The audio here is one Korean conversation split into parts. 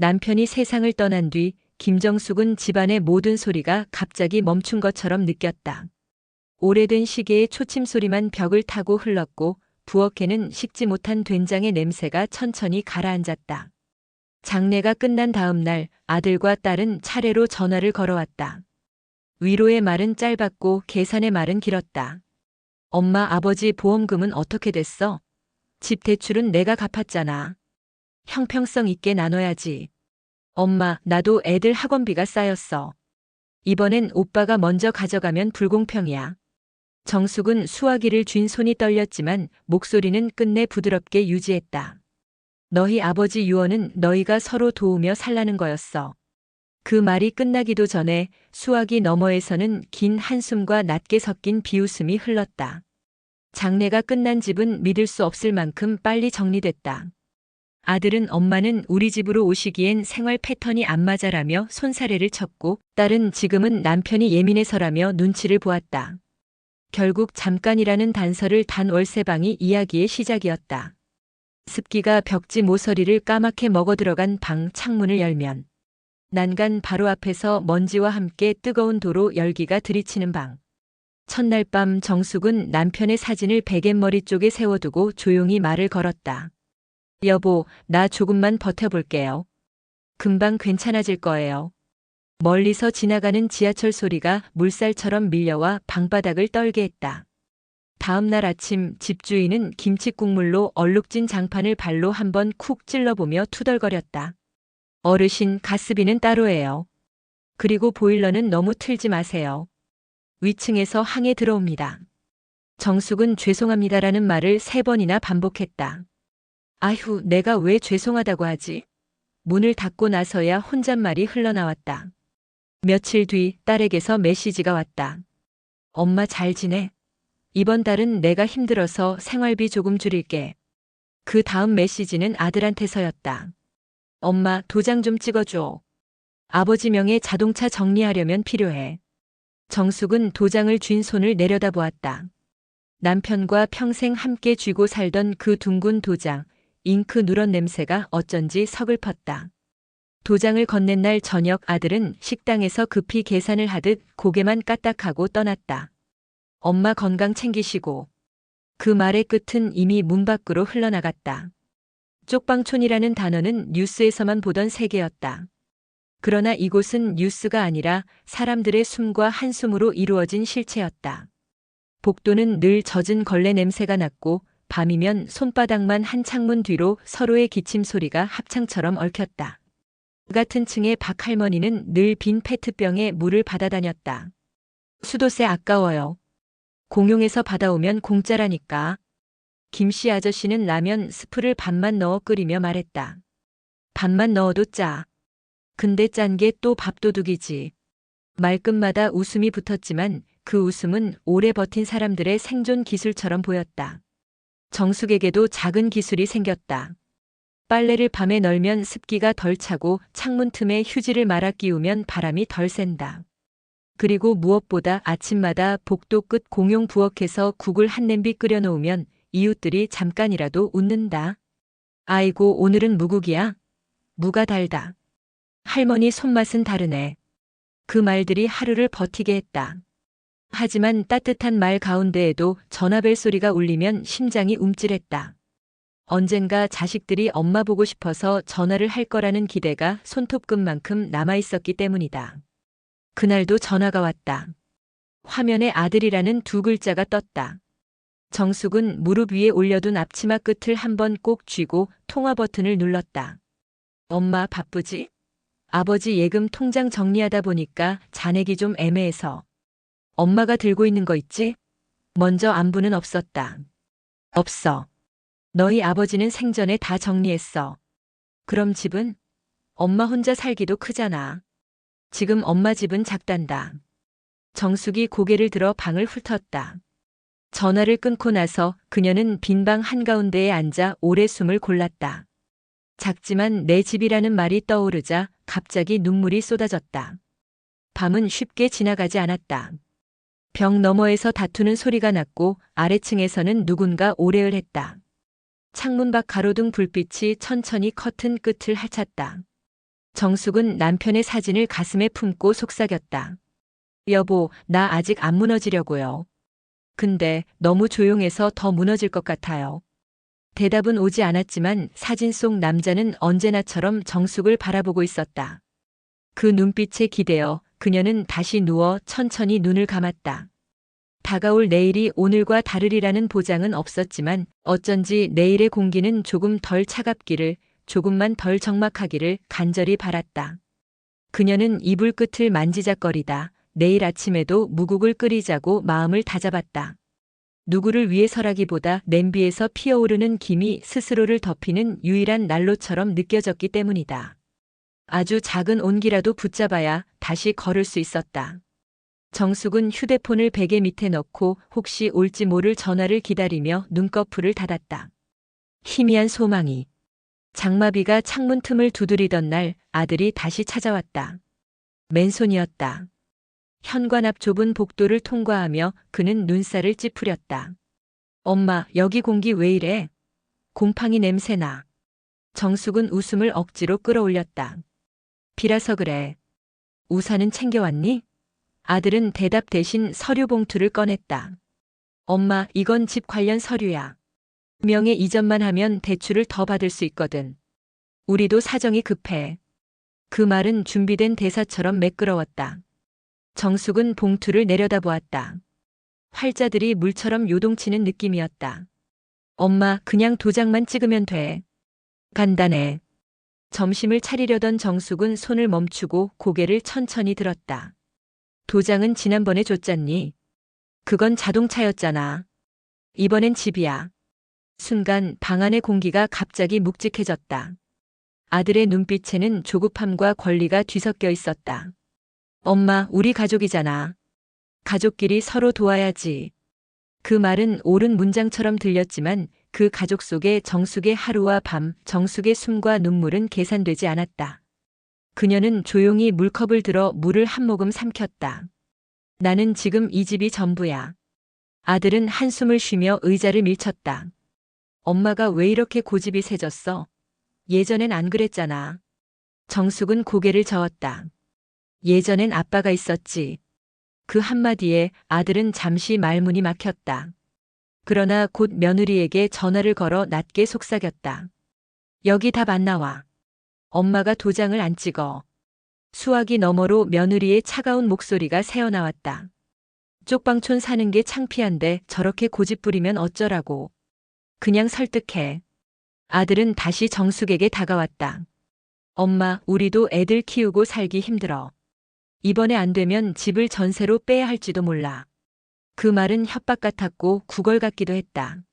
남편이 세상을 떠난 뒤 김정숙은 집안의 모든 소리가 갑자기 멈춘 것처럼 느꼈다. 오래된 시계의 초침 소리만 벽을 타고 흘렀고 부엌에는 식지 못한 된장의 냄새가 천천히 가라앉았다. 장례가 끝난 다음 날 아들과 딸은 차례로 전화를 걸어왔다. 위로의 말은 짧았고 계산의 말은 길었다. 엄마, 아버지 보험금은 어떻게 됐어? 집 대출은 내가 갚았잖아. 형평성 있게 나눠야지. 엄마, 나도 애들 학원비가 쌓였어. 이번엔 오빠가 먼저 가져가면 불공평이야. 정숙은 수화기를 쥔 손이 떨렸지만 목소리는 끝내 부드럽게 유지했다. 너희 아버지 유언은 너희가 서로 도우며 살라는 거였어. 그 말이 끝나기도 전에 수화기 너머에서는 긴 한숨과 낮게 섞인 비웃음이 흘렀다. 장례가 끝난 집은 믿을 수 없을 만큼 빨리 정리됐다. 아들은 엄마는 우리 집으로 오시기엔 생활 패턴이 안 맞아라며 손사래를 쳤고, 딸은 지금은 남편이 예민해서라며 눈치를 보았다. 결국 잠깐이라는 단서를 단 월세방이 이야기의 시작이었다. 습기가 벽지 모서리를 까맣게 먹어들어간 방 창문을 열면 난간 바로 앞에서 먼지와 함께 뜨거운 도로 열기가 들이치는 방. 첫날 밤 정숙은 남편의 사진을 베갯머리 쪽에 세워두고 조용히 말을 걸었다. 여보, 나 조금만 버텨볼게요. 금방 괜찮아질 거예요. 멀리서 지나가는 지하철 소리가 물살처럼 밀려와 방바닥을 떨게 했다. 다음 날 아침 집주인은 김치국물로 얼룩진 장판을 발로 한번 쿡 찔러보며 투덜거렸다. 어르신, 가스비는 따로예요. 그리고 보일러는 너무 틀지 마세요. 위층에서 항해 들어옵니다. 정숙은 죄송합니다라는 말을 3번이나 반복했다. 아휴, 내가 왜 죄송하다고 하지? 문을 닫고 나서야 혼잣말이 흘러나왔다. 며칠 뒤 딸에게서 메시지가 왔다. 엄마 잘 지내? 이번 달은 내가 힘들어서 생활비 조금 줄일게. 그 다음 메시지는 아들한테서였다. 엄마, 도장 좀 찍어줘. 아버지 명의 자동차 정리하려면 필요해. 정숙은 도장을 쥔 손을 내려다보았다. 남편과 평생 함께 쥐고 살던 그 둥근 도장, 잉크 누런 냄새가 어쩐지 서글펐다. 도장을 건넨 날 저녁 아들은 식당에서 급히 계산을 하듯 고개만 까딱하고 떠났다. 엄마 건강 챙기시고. 그 말의 끝은 이미 문 밖으로 흘러나갔다. 쪽방촌이라는 단어는 뉴스에서만 보던 세계였다. 그러나 이곳은 뉴스가 아니라 사람들의 숨과 한숨으로 이루어진 실체였다. 복도는 늘 젖은 걸레 냄새가 났고 밤이면 손바닥만 한 창문 뒤로 서로의 기침 소리가 합창처럼 얽혔다. 그 같은 층의 박 할머니는 늘 빈 페트병에 물을 받아다녔다. 수도세 아까워요. 공용에서 받아오면 공짜라니까. 김씨 아저씨는 라면 스프를 반만 넣어 끓이며 말했다. 반만 넣어도 짜. 근데 짠 게 또 밥도둑이지. 말끝마다 웃음이 붙었지만 그 웃음은 오래 버틴 사람들의 생존 기술처럼 보였다. 정숙에게도 작은 기술이 생겼다. 빨래를 밤에 널면 습기가 덜 차고 창문 틈에 휴지를 말아 끼우면 바람이 덜 샌다. 그리고 무엇보다 아침마다 복도 끝 공용 부엌에서 국을 한 냄비 끓여 놓으면 이웃들이 잠깐이라도 웃는다. 아이고, 오늘은 무국이야? 무가 달다. 할머니 손맛은 다르네. 그 말들이 하루를 버티게 했다. 하지만 따뜻한 말 가운데에도 전화벨 소리가 울리면 심장이 움찔했다. 언젠가 자식들이 엄마 보고 싶어서 전화를 할 거라는 기대가 손톱끝만큼 남아있었기 때문이다. 그날도 전화가 왔다. 화면에 아들이라는 2글자가 떴다. 정숙은 무릎 위에 올려둔 앞치마 끝을 한번 꼭 쥐고 통화 버튼을 눌렀다. 엄마 바쁘지? 아버지 예금 통장 정리하다 보니까 잔액이 좀 애매해서. 엄마가 들고 있는 거 있지? 먼저 안부는 없었다. 없어. 너희 아버지는 생전에 다 정리했어. 그럼 집은? 엄마 혼자 살기도 크잖아. 지금 엄마 집은 작단다. 정숙이 고개를 들어 방을 훑었다. 전화를 끊고 나서 그녀는 빈 방 한가운데에 앉아 오래 숨을 골랐다. 작지만 내 집이라는 말이 떠오르자 갑자기 눈물이 쏟아졌다. 밤은 쉽게 지나가지 않았다. 벽 너머에서 다투는 소리가 났고 아래층에서는 누군가 오래을 했다. 창문 밖 가로등 불빛이 천천히 커튼 끝을 헤쳤다. 정숙은 남편의 사진을 가슴에 품고 속삭였다. 여보, 나 아직 안 무너지려고요. 근데 너무 조용해서 더 무너질 것 같아요. 대답은 오지 않았지만 사진 속 남자는 언제나처럼 정숙을 바라보고 있었다. 그 눈빛에 기대어 그녀는 다시 누워 천천히 눈을 감았다. 다가올 내일이 오늘과 다르리라는 보장은 없었지만 어쩐지 내일의 공기는 조금 덜 차갑기를, 조금만 덜 적막하기를 간절히 바랐다. 그녀는 이불 끝을 만지작거리다 내일 아침에도 무국을 끓이자고 마음을 다잡았다. 누구를 위해서라기보다 냄비에서 피어오르는 김이 스스로를 덮이는 유일한 난로처럼 느껴졌기 때문이다. 아주 작은 온기라도 붙잡아야 다시 걸을 수 있었다. 정숙은 휴대폰을 베개 밑에 넣고 혹시 올지 모를 전화를 기다리며 눈꺼풀을 닫았다. 희미한 소망이. 장마비가 창문 틈을 두드리던 날 아들이 다시 찾아왔다. 맨손이었다. 현관 앞 좁은 복도를 통과하며 그는 눈살을 찌푸렸다. 엄마, 여기 공기 왜 이래? 곰팡이 냄새나. 정숙은 웃음을 억지로 끌어올렸다. 비라서 그래. 우산은 챙겨왔니? 아들은 대답 대신 서류 봉투를 꺼냈다. 엄마, 이건 집 관련 서류야. 명예 이전만 하면 대출을 더 받을 수 있거든. 우리도 사정이 급해. 그 말은 준비된 대사처럼 매끄러웠다. 정숙은 봉투를 내려다보았다. 활자들이 물처럼 요동치는 느낌이었다. 엄마, 그냥 도장만 찍으면 돼. 간단해. 점심을 차리려던 정숙은 손을 멈추고 고개를 천천히 들었다. 도장은 지난번에 줬잖니. 그건 자동차였잖아. 이번엔 집이야. 순간 방 안의 공기가 갑자기 묵직해졌다. 아들의 눈빛에는 조급함과 권리가 뒤섞여 있었다. 엄마, 우리 가족이잖아. 가족끼리 서로 도와야지. 그 말은 옳은 문장처럼 들렸지만 그 가족 속에 정숙의 하루와 밤, 정숙의 숨과 눈물은 계산되지 않았다. 그녀는 조용히 물컵을 들어 물을 한 모금 삼켰다. 나는 지금 이 집이 전부야. 아들은 한숨을 쉬며 의자를 밀쳤다. 엄마가 왜 이렇게 고집이 세졌어? 예전엔 안 그랬잖아. 정숙은 고개를 저었다. 예전엔 아빠가 있었지. 그 한마디에 아들은 잠시 말문이 막혔다. 그러나 곧 며느리에게 전화를 걸어 낮게 속삭였다. 여기 답 안 나와. 엄마가 도장을 안 찍어. 수화기 너머로 며느리의 차가운 목소리가 새어나왔다. 쪽방촌 사는 게 창피한데 저렇게 고집부리면 어쩌라고. 그냥 설득해. 아들은 다시 정숙에게 다가왔다. 엄마, 우리도 애들 키우고 살기 힘들어. 이번에 안 되면 집을 전세로 빼야 할지도 몰라. 그 말은 협박 같았고 구걸 같기도 했다.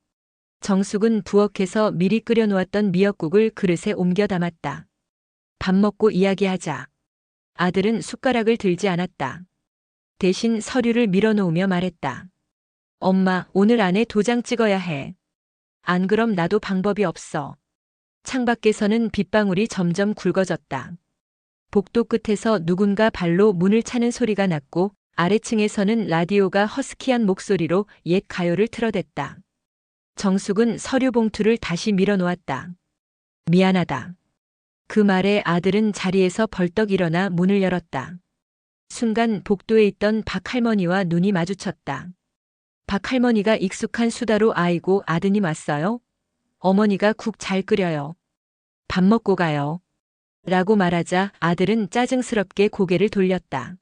정숙은 부엌에서 미리 끓여놓았던 미역국을 그릇에 옮겨 담았다. 밥 먹고 이야기하자. 아들은 숟가락을 들지 않았다. 대신 서류를 밀어놓으며 말했다. 엄마, 오늘 안에 도장 찍어야 해. 안 그럼 나도 방법이 없어. 창밖에서는 빗방울이 점점 굵어졌다. 복도 끝에서 누군가 발로 문을 차는 소리가 났고 아래층에서는 라디오가 허스키한 목소리로 옛 가요를 틀어댔다. 정숙은 서류 봉투를 다시 밀어놓았다. 미안하다. 그 말에 아들은 자리에서 벌떡 일어나 문을 열었다. 순간 복도에 있던 박할머니와 눈이 마주쳤다. 박할머니가 익숙한 수다로 아이고 아드님 왔어요? 어머니가 국 잘 끓여요. 밥 먹고 가요. 라고 말하자 아들은 짜증스럽게 고개를 돌렸다.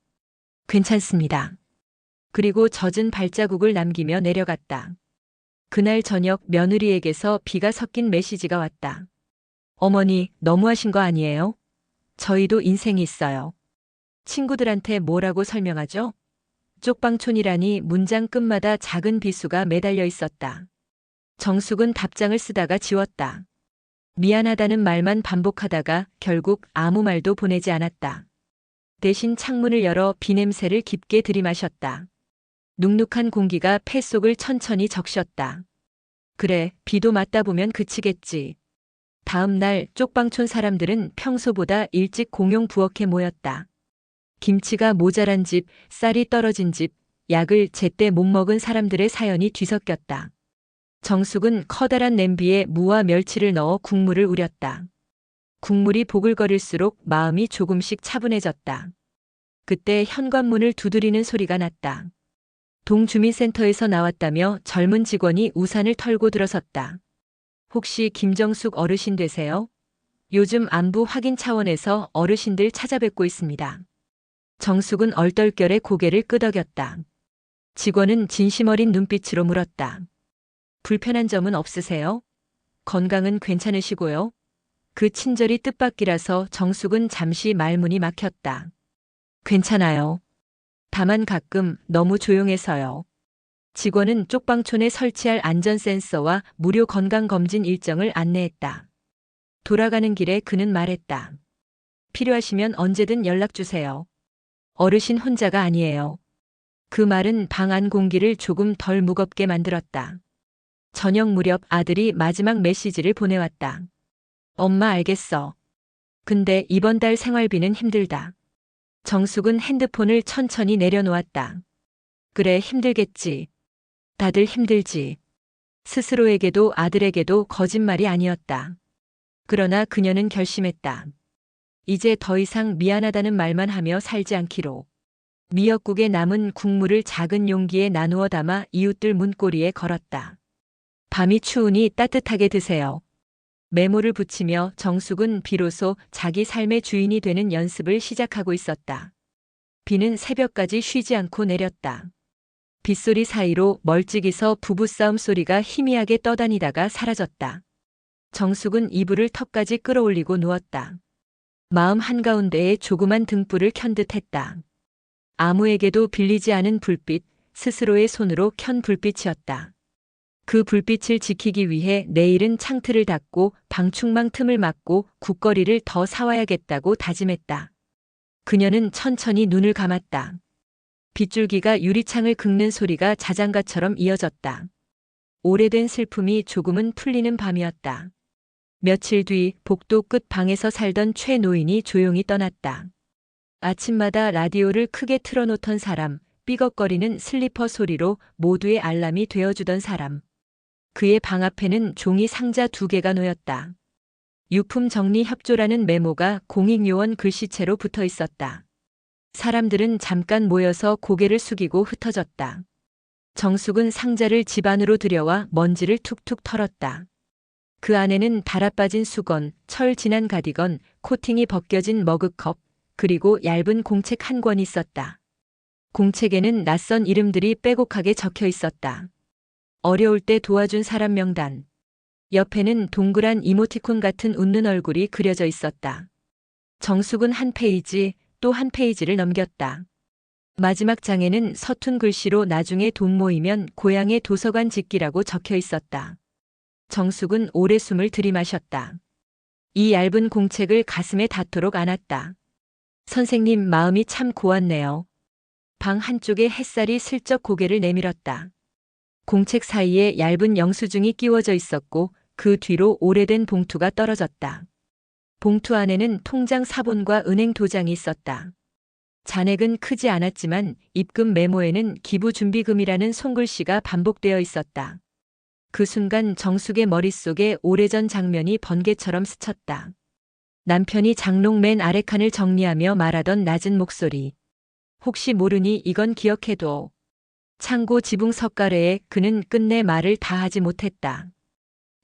괜찮습니다. 그리고 젖은 발자국을 남기며 내려갔다. 그날 저녁 며느리에게서 비가 섞인 메시지가 왔다. 어머니, 너무하신 거 아니에요? 저희도 인생이 있어요. 친구들한테 뭐라고 설명하죠? 쪽방촌이라니 문장 끝마다 작은 비수가 매달려 있었다. 정숙은 답장을 쓰다가 지웠다. 미안하다는 말만 반복하다가 결국 아무 말도 보내지 않았다. 대신 창문을 열어 비냄새를 깊게 들이마셨다. 눅눅한 공기가 폐 속을 천천히 적셨다. 그래, 비도 맞다 보면 그치겠지. 다음 날 쪽방촌 사람들은 평소보다 일찍 공용 부엌에 모였다. 김치가 모자란 집, 쌀이 떨어진 집, 약을 제때 못 먹은 사람들의 사연이 뒤섞였다. 정숙은 커다란 냄비에 무와 멸치를 넣어 국물을 우렸다. 국물이 보글거릴수록 마음이 조금씩 차분해졌다. 그때 현관문을 두드리는 소리가 났다. 동주민센터에서 나왔다며 젊은 직원이 우산을 털고 들어섰다. 혹시 김정숙 어르신 되세요? 요즘 안부 확인 차원에서 어르신들 찾아뵙고 있습니다. 정숙은 얼떨결에 고개를 끄덕였다. 직원은 진심 어린 눈빛으로 물었다. 불편한 점은 없으세요? 건강은 괜찮으시고요? 그 친절이 뜻밖이라서 정숙은 잠시 말문이 막혔다. 괜찮아요. 다만 가끔 너무 조용해서요. 직원은 쪽방촌에 설치할 안전센서와 무료 건강검진 일정을 안내했다. 돌아가는 길에 그는 말했다. 필요하시면 언제든 연락주세요. 어르신 혼자가 아니에요. 그 말은 방 안 공기를 조금 덜 무겁게 만들었다. 저녁 무렵 아들이 마지막 메시지를 보내왔다. 엄마 알겠어. 근데 이번 달 생활비는 힘들다. 정숙은 핸드폰을 천천히 내려놓았다. 그래 힘들겠지. 다들 힘들지. 스스로에게도 아들에게도 거짓말이 아니었다. 그러나 그녀는 결심했다. 이제 더 이상 미안하다는 말만 하며 살지 않기로. 미역국에 남은 국물을 작은 용기에 나누어 담아 이웃들 문고리에 걸었다. 밤이 추우니 따뜻하게 드세요. 메모를 붙이며 정숙은 비로소 자기 삶의 주인이 되는 연습을 시작하고 있었다. 비는 새벽까지 쉬지 않고 내렸다. 빗소리 사이로 멀찍이서 부부싸움 소리가 희미하게 떠다니다가 사라졌다. 정숙은 이불을 턱까지 끌어올리고 누웠다. 마음 한가운데에 조그만 등불을 켠 듯했다. 아무에게도 빌리지 않은 불빛, 스스로의 손으로 켠 불빛이었다. 그 불빛을 지키기 위해 내일은 창틀을 닫고 방충망 틈을 막고 국거리를 더 사와야겠다고 다짐했다. 그녀는 천천히 눈을 감았다. 빗줄기가 유리창을 긁는 소리가 자장가처럼 이어졌다. 오래된 슬픔이 조금은 풀리는 밤이었다. 며칠 뒤 복도 끝 방에서 살던 최 노인이 조용히 떠났다. 아침마다 라디오를 크게 틀어놓던 사람, 삐걱거리는 슬리퍼 소리로 모두의 알람이 되어주던 사람. 그의 방 앞에는 종이 상자 2개가 놓였다. 유품 정리 협조라는 메모가 공익요원 글씨체로 붙어 있었다. 사람들은 잠깐 모여서 고개를 숙이고 흩어졌다. 정숙은 상자를 집 안으로 들여와 먼지를 툭툭 털었다. 그 안에는 달아빠진 수건, 철 진한 가디건, 코팅이 벗겨진 머그컵, 그리고 얇은 공책 1권이 있었다. 공책에는 낯선 이름들이 빼곡하게 적혀 있었다. 어려울 때 도와준 사람 명단. 옆에는 동그란 이모티콘 같은 웃는 얼굴이 그려져 있었다. 정숙은 한 페이지, 또 한 페이지를 넘겼다. 마지막 장에는 서툰 글씨로 나중에 돈 모이면 고향에 도서관 짓기라고 적혀 있었다. 정숙은 오래 숨을 들이마셨다. 이 얇은 공책을 가슴에 닿도록 안았다. 선생님 마음이 참 고왔네요. 방 한쪽에 햇살이 슬쩍 고개를 내밀었다. 공책 사이에 얇은 영수증이 끼워져 있었고 그 뒤로 오래된 봉투가 떨어졌다. 봉투 안에는 통장 사본과 은행 도장이 있었다. 잔액은 크지 않았지만 입금 메모에는 기부준비금이라는 손글씨가 반복되어 있었다. 그 순간 정숙의 머릿속에 오래전 장면이 번개처럼 스쳤다. 남편이 장롱 맨 아래 칸을 정리하며 말하던 낮은 목소리. 혹시 모르니 이건 기억해둬. 창고 지붕 석가래에 그는 끝내 말을 다 하지 못했다.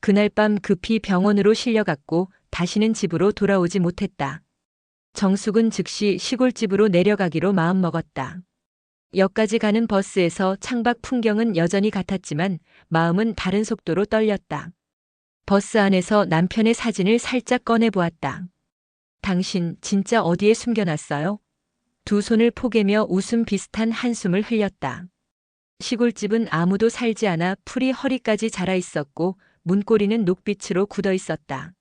그날 밤 급히 병원으로 실려갔고 다시는 집으로 돌아오지 못했다. 정숙은 즉시 시골집으로 내려가기로 마음먹었다. 역까지 가는 버스에서 창밖 풍경은 여전히 같았지만 마음은 다른 속도로 떨렸다. 버스 안에서 남편의 사진을 살짝 꺼내보았다. 당신 진짜 어디에 숨겨놨어요? 두 손을 포개며 웃음 비슷한 한숨을 흘렸다. 시골집은 아무도 살지 않아 풀이 허리까지 자라 있었고 문고리는 녹빛으로 굳어 있었다.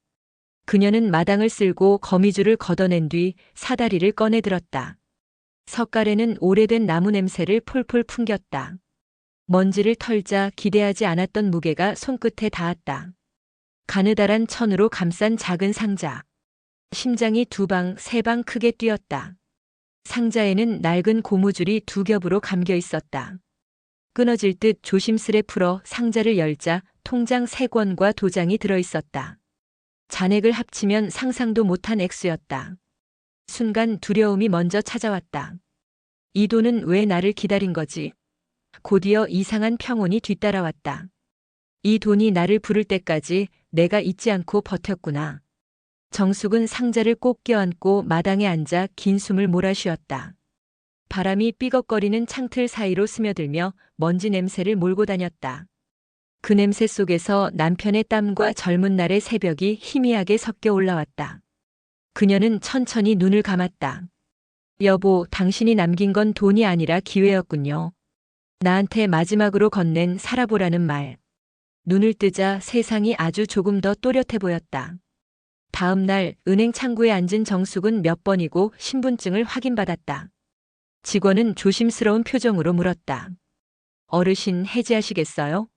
그녀는 마당을 쓸고 거미줄을 걷어낸 뒤 사다리를 꺼내 들었다. 석가래는 오래된 나무 냄새를 폴폴 풍겼다. 먼지를 털자 기대하지 않았던 무게가 손끝에 닿았다. 가느다란 천으로 감싼 작은 상자. 심장이 2방, 3방 크게 뛰었다. 상자에는 낡은 고무줄이 2겹으로 감겨 있었다. 끊어질 듯 조심스레 풀어 상자를 열자 통장 3권과 도장이 들어 있었다. 잔액을 합치면 상상도 못한 액수였다. 순간 두려움이 먼저 찾아왔다. 이 돈은 왜 나를 기다린 거지? 곧이어 이상한 평온이 뒤따라왔다. 이 돈이 나를 부를 때까지 내가 잊지 않고 버텼구나. 정숙은 상자를 꼭 껴안고 마당에 앉아 긴 숨을 몰아쉬었다. 바람이 삐걱거리는 창틀 사이로 스며들며 먼지 냄새를 몰고 다녔다. 그 냄새 속에서 남편의 땀과 젊은 날의 새벽이 희미하게 섞여 올라왔다. 그녀는 천천히 눈을 감았다. 여보, 당신이 남긴 건 돈이 아니라 기회였군요. 나한테 마지막으로 건넨 살아보라는 말. 눈을 뜨자 세상이 아주 조금 더 또렷해 보였다. 다음 날 은행 창구에 앉은 정숙은 몇 번이고 신분증을 확인받았다. 직원은 조심스러운 표정으로 물었다. 어르신 해지하시겠어요?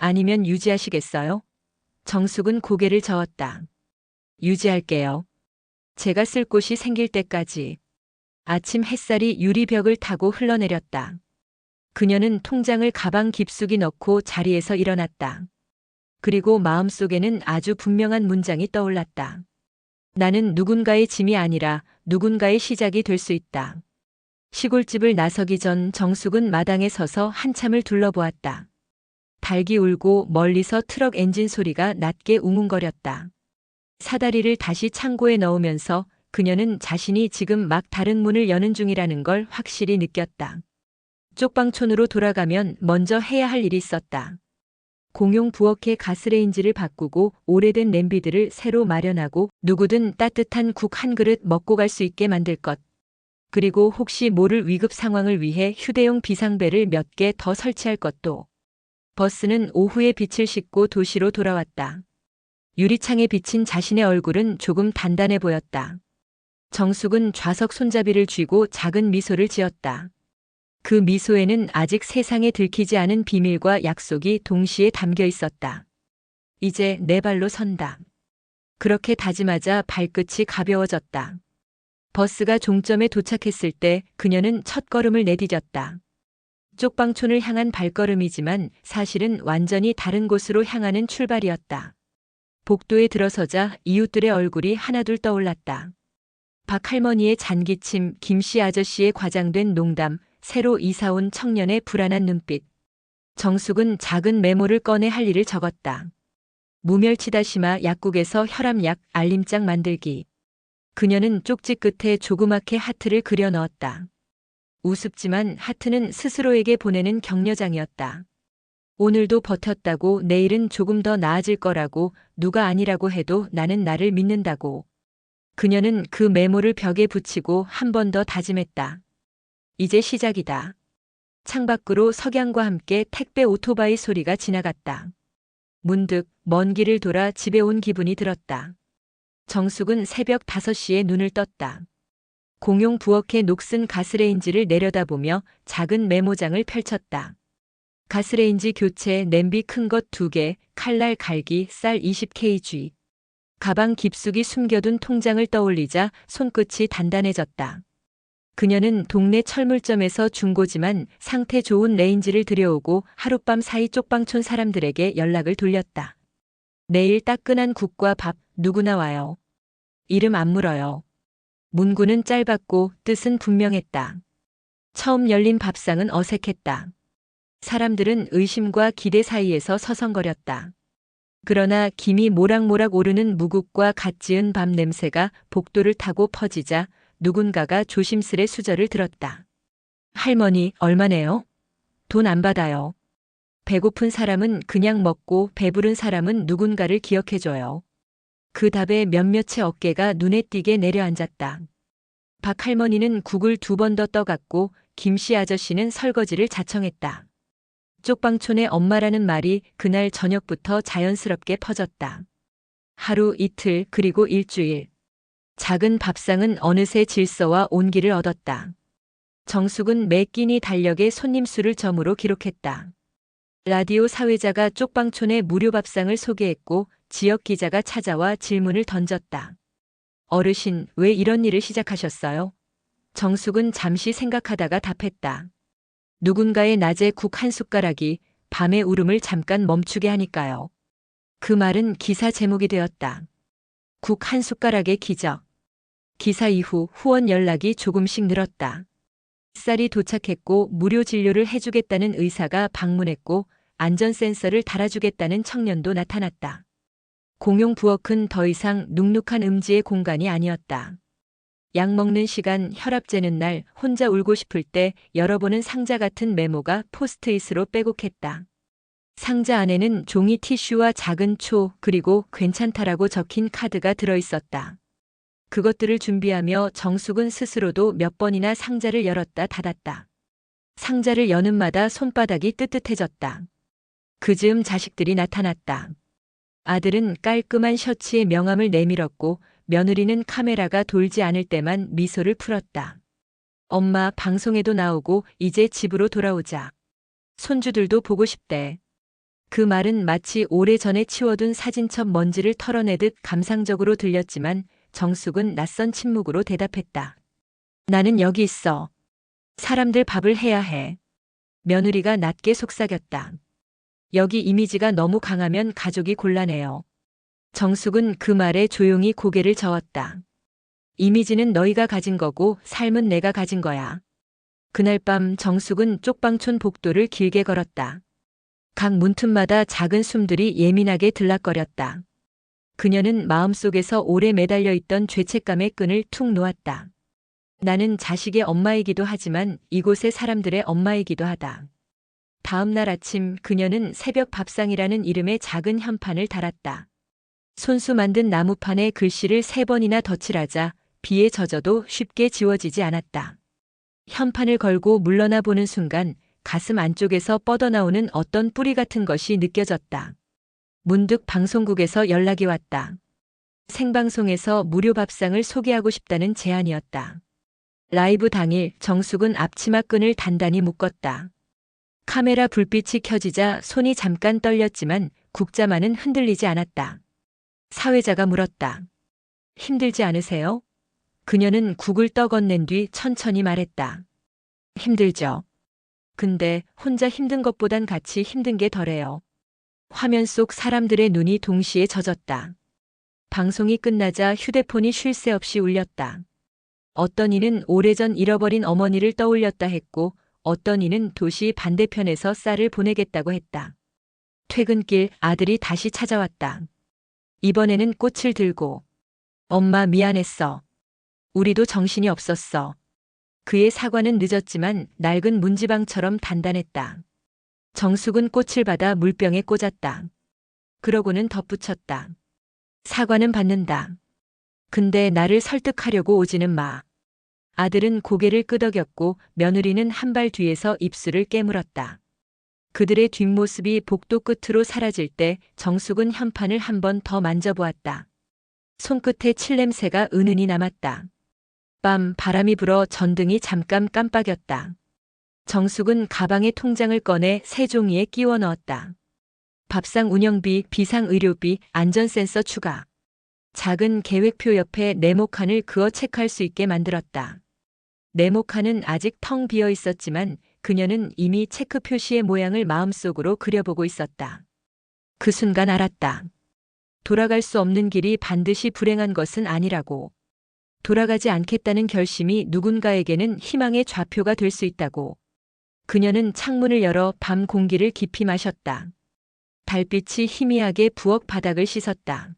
아니면 유지하시겠어요? 정숙은 고개를 저었다. 유지할게요. 제가 쓸 곳이 생길 때까지. 아침 햇살이 유리벽을 타고 흘러내렸다. 그녀는 통장을 가방 깊숙이 넣고 자리에서 일어났다. 그리고 마음속에는 아주 분명한 문장이 떠올랐다. 나는 누군가의 짐이 아니라 누군가의 시작이 될 수 있다. 시골집을 나서기 전 정숙은 마당에 서서 한참을 둘러보았다. 닭이 울고 멀리서 트럭 엔진 소리가 낮게 웅웅거렸다. 사다리를 다시 창고에 넣으면서 그녀는 자신이 지금 막 다른 문을 여는 중이라는 걸 확실히 느꼈다. 쪽방촌으로 돌아가면 먼저 해야 할 일이 있었다. 공용 부엌의 가스레인지를 바꾸고 오래된 냄비들을 새로 마련하고 누구든 따뜻한 국 한 그릇 먹고 갈 수 있게 만들 것. 그리고 혹시 모를 위급 상황을 위해 휴대용 비상벨을 몇 개 더 설치할 것도. 버스는 오후에 빛을 싣고 도시로 돌아왔다. 유리창에 비친 자신의 얼굴은 조금 단단해 보였다. 정숙은 좌석 손잡이를 쥐고 작은 미소를 지었다. 그 미소에는 아직 세상에 들키지 않은 비밀과 약속이 동시에 담겨 있었다. 이제 내 발로 선다. 그렇게 다짐하자 발끝이 가벼워졌다. 버스가 종점에 도착했을 때 그녀는 첫걸음을 내디뎠다. 쪽방촌을 향한 발걸음이지만 사실은 완전히 다른 곳으로 향하는 출발이었다. 복도에 들어서자 이웃들의 얼굴이 하나둘 떠올랐다. 박 할머니의 잔기침, 김씨 아저씨의 과장된 농담, 새로 이사온 청년의 불안한 눈빛. 정숙은 작은 메모를 꺼내 할 일을 적었다. 무멸치다시마 약국에서 혈압약 알림장 만들기. 그녀는 쪽지 끝에 조그맣게 하트를 그려 넣었다. 우습지만 하트는 스스로에게 보내는 격려장이었다. 오늘도 버텼다고, 내일은 조금 더 나아질 거라고, 누가 아니라고 해도 나는 나를 믿는다고. 그녀는 그 메모를 벽에 붙이고 한 번 더 다짐했다. 이제 시작이다. 창밖으로 석양과 함께 택배 오토바이 소리가 지나갔다. 문득 먼 길을 돌아 집에 온 기분이 들었다. 정숙은 새벽 5시에 눈을 떴다. 공용 부엌의 녹슨 가스레인지를 내려다보며 작은 메모장을 펼쳤다. 가스레인지 교체, 냄비 큰 것 2개, 칼날 갈기, 쌀 20kg. 가방 깊숙이 숨겨둔 통장을 떠올리자 손끝이 단단해졌다. 그녀는 동네 철물점에서 중고지만 상태 좋은 레인지를 들여오고 하룻밤 사이 쪽방촌 사람들에게 연락을 돌렸다. 내일 따끈한 국과 밥 누구나 와요. 이름 안 물어요. 문구는 짧았고 뜻은 분명했다. 처음 열린 밥상은 어색했다. 사람들은 의심과 기대 사이에서 서성거렸다. 그러나 김이 모락모락 오르는 무국과 갓 지은 밥 냄새가 복도를 타고 퍼지자 누군가가 조심스레 수저를 들었다. 할머니, 얼마네요? 돈 안 받아요. 배고픈 사람은 그냥 먹고 배부른 사람은 누군가를 기억해줘요. 그 답에 몇몇의 어깨가 눈에 띄게 내려앉았다. 박 할머니는 국을 2번 더 떠갔고 김씨 아저씨는 설거지를 자청했다. 쪽방촌의 엄마라는 말이 그날 저녁부터 자연스럽게 퍼졌다. 하루, 이틀, 그리고 일주일. 작은 밥상은 어느새 질서와 온기를 얻었다. 정숙은 매 끼니 달력에 손님 수를 점으로 기록했다. 라디오 사회자가 쪽방촌의 무료 밥상을 소개했고 지역 기자가 찾아와 질문을 던졌다. 어르신, 왜 이런 일을 시작하셨어요? 정숙은 잠시 생각하다가 답했다. 누군가의 낮에 국 한 숟가락이 밤의 울음을 잠깐 멈추게 하니까요. 그 말은 기사 제목이 되었다. 국 한 숟가락의 기적. 기사 이후 후원 연락이 조금씩 늘었다. 쌀이 도착했고 무료 진료를 해주겠다는 의사가 방문했고 안전 센서를 달아주겠다는 청년도 나타났다. 공용 부엌은 더 이상 눅눅한 음지의 공간이 아니었다. 약 먹는 시간, 혈압 재는 날, 혼자 울고 싶을 때 열어보는 상자 같은 메모가 포스트잇으로 빼곡했다. 상자 안에는 종이 티슈와 작은 초, 그리고 괜찮다라고 적힌 카드가 들어있었다. 그것들을 준비하며 정숙은 스스로도 몇 번이나 상자를 열었다 닫았다. 상자를 여는 마다 손바닥이 뜨뜻해졌다. 그 즈음 자식들이 나타났다. 아들은 깔끔한 셔츠에 명함을 내밀었고 며느리는 카메라가 돌지 않을 때만 미소를 풀었다. 엄마 방송에도 나오고 이제 집으로 돌아오자. 손주들도 보고 싶대. 그 말은 마치 오래전에 치워둔 사진첩 먼지를 털어내듯 감상적으로 들렸지만 정숙은 낯선 침묵으로 대답했다. 나는 여기 있어. 사람들 밥을 해야 해. 며느리가 낮게 속삭였다. 여기 이미지가 너무 강하면 가족이 곤란해요. 정숙은 그 말에 조용히 고개를 저었다. 이미지는 너희가 가진 거고 삶은 내가 가진 거야. 그날 밤 정숙은 쪽방촌 복도를 길게 걸었다. 각 문틈마다 작은 숨들이 예민하게 들락거렸다. 그녀는 마음속에서 오래 매달려 있던 죄책감의 끈을 툭 놓았다. 나는 자식의 엄마이기도 하지만 이곳의 사람들의 엄마이기도 하다. 다음 날 아침 그녀는 새벽 밥상이라는 이름의 작은 현판을 달았다. 손수 만든 나무판에 글씨를 3번이나 덧칠하자 비에 젖어도 쉽게 지워지지 않았다. 현판을 걸고 물러나 보는 순간 가슴 안쪽에서 뻗어나오는 어떤 뿌리 같은 것이 느껴졌다. 문득 방송국에서 연락이 왔다. 생방송에서 무료 밥상을 소개하고 싶다는 제안이었다. 라이브 당일 정숙은 앞치마 끈을 단단히 묶었다. 카메라 불빛이 켜지자 손이 잠깐 떨렸지만 국자만은 흔들리지 않았다. 사회자가 물었다. 힘들지 않으세요? 그녀는 국을 떠건넨 뒤 천천히 말했다. 힘들죠. 근데 혼자 힘든 것보단 같이 힘든 게 덜해요. 화면 속 사람들의 눈이 동시에 젖었다. 방송이 끝나자 휴대폰이 쉴 새 없이 울렸다. 어떤 이는 오래전 잃어버린 어머니를 떠올렸다 했고 어떤 이는 도시 반대편에서 쌀을 보내겠다고 했다. 퇴근길 아들이 다시 찾아왔다. 이번에는 꽃을 들고 엄마 미안했어. 우리도 정신이 없었어. 그의 사과는 늦었지만 낡은 문지방처럼 단단했다. 정숙은 꽃을 받아 물병에 꽂았다. 그러고는 덧붙였다. 사과는 받는다. 근데 나를 설득하려고 오지는 마. 아들은 고개를 끄덕였고 며느리는 한 발 뒤에서 입술을 깨물었다. 그들의 뒷모습이 복도 끝으로 사라질 때 정숙은 현판을 한 번 더 만져보았다. 손끝에 칠냄새가 은은히 남았다. 밤 바람이 불어 전등이 잠깐 깜빡였다. 정숙은 가방에 통장을 꺼내 새 종이에 끼워 넣었다. 밥상 운영비, 비상의료비, 안전센서 추가. 작은 계획표 옆에 네모칸을 그어 체크할 수 있게 만들었다. 네모칸은 아직 텅 비어 있었지만 그녀는 이미 체크 표시의 모양을 마음속으로 그려보고 있었다. 그 순간 알았다. 돌아갈 수 없는 길이 반드시 불행한 것은 아니라고. 돌아가지 않겠다는 결심이 누군가에게는 희망의 좌표가 될 수 있다고. 그녀는 창문을 열어 밤 공기를 깊이 마셨다. 달빛이 희미하게 부엌 바닥을 씻었다.